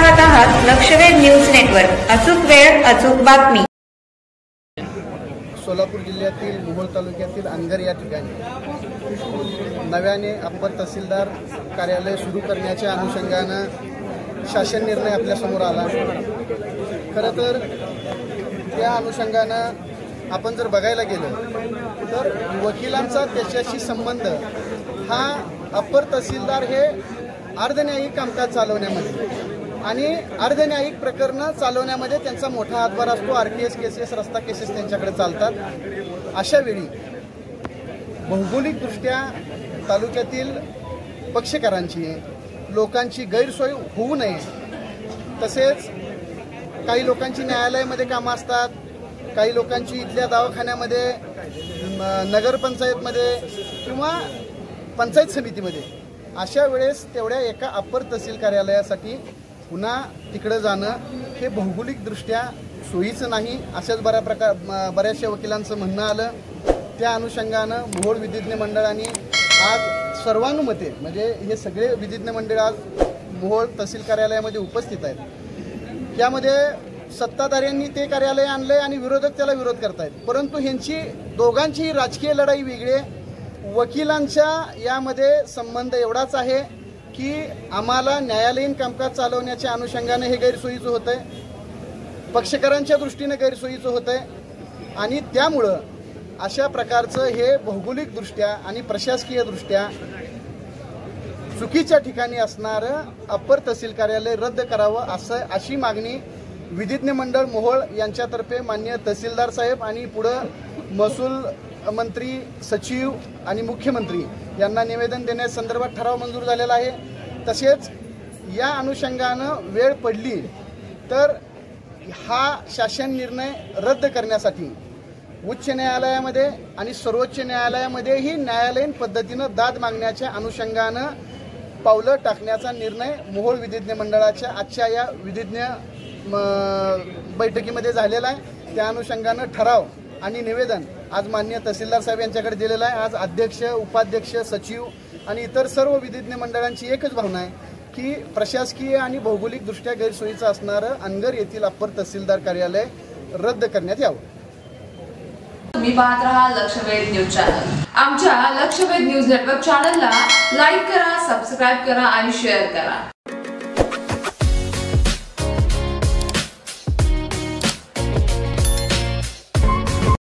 पाहत आहात लक्षवेध news network. अचूक वेळ अचूक बातमी। सोलापूर जिल्ह्यातील मोहोळ तालुक्यातील अनगर या ठिकाणी नव्याने अप्पर तहसीलदार कार्यालय सुरू करण्याच्या अनुषंगाने शासन निर्णय आपल्यासमोर आला। खरं तर त्या अनुषंगाने आपण जर बघायला गेलं तर वकिलांचा त्याच्याशी संबंध हा अप्पर तहसीलदार हे अर्धन्यायिक कामकाज चालवण्यामध्ये आणि अर्धन्यायिक प्रकरणं चालवण्यामध्ये त्यांचा मोठा हातभार असतो। RTS केसेस, रस्ता केसेस त्यांच्याकडे चालतात। अशा वेळी भौगोलिकदृष्ट्या तालुक्यातील पक्षकारांची लोकांची गैरसोय होऊ नये, तसेच काही लोकांची न्यायालयामध्ये कामं असतात, काही लोकांची इथल्या दवाखान्यामध्ये, नगरपंचायतमध्ये किंवा पंचायत समितीमध्ये, अशा वेळेस तेवढ्या एका अप्पर तहसील कार्यालयासाठी पुन्हा तिकडे जाणं हे भौगोलिकदृष्ट्या सोयीचं नाही, अशाच बऱ्याचशा वकिलांचं म्हणणं आलं। त्या अनुषंगानं मोहोळ विधिज्ञ मंडळाने आज सर्वानुमते, म्हणजे हे सगळे विधिज्ञ मंडळ आज मोहोळ तहसील कार्यालयामध्ये उपस्थित आहेत। यामध्ये सत्ताधाऱ्यांनी ते कार्यालय आणलंय आणि विरोधक त्याला विरोध करतायत, परंतु ह्यांची दोघांची राजकीय लढाई वेगळी आहे। वकिलांच्या यामध्ये संबंध एवढाच आहे की आम्हाला न्यायालयीन कामकाज चालवण्याच्या अनुषंगाने हे गैरसोयीचं होतंय, पक्षकारांच्या दृष्टीने गैरसोयीचं होतंय आणि त्यामुळं अशा प्रकारचं हे भौगोलिकदृष्ट्या आणि प्रशासकीयदृष्ट्या चुकीच्या ठिकाणी असणारं अप्पर तहसील कार्यालय रद्द करावं अशी मागणी विधिज्ञ मंडळ मोहोळ यांच्यातर्फे माननीय तहसीलदार साहेब आणि पुढं महसूल मंत्री, सचिव आणि मुख्यमंत्री यांना निवेदन देण्यासंदर्भात ठराव मंजूर झालेला आहे। तसेच या अनुषंगानं वेळ पडली तर हा शासन निर्णय रद्द करण्यासाठी उच्च न्यायालयामध्ये आणि सर्वोच्च न्यायालयामध्येही न्यायालयीन पद्धतीनं दाद मागण्याच्या अनुषंगानं पावलं टाकण्याचा निर्णय मोहोळ विधिज्ञ मंडळाच्या आजच्या या विधिज्ञ बैठकीमध्ये झालेला आहे। त्या अनुषंगानं ठराव आणि निवेदन आज माननीय तहसीलदार साहेब यांच्याकडे दिलेलं आहे। आज अध्यक्ष, उपाध्यक्ष, सचिव आणि इतर सर्व विधिज्ञ मंडळांची एकच भावना आहे की प्रशासकीय आणि भौगोलिकदृष्ट्या गैरसोयीचं असणारं अनगर येथील अप्पर तहसीलदार कार्यालय रद्द करण्यात यावं। तुम्ही पाहत रहा लक्षवेध न्यूज चॅनल। आमच्या लक्षवेध न्यूज नेटवर्क चॅनलला लाईक करा, सबस्क्राईब करा आणि शेअर करा।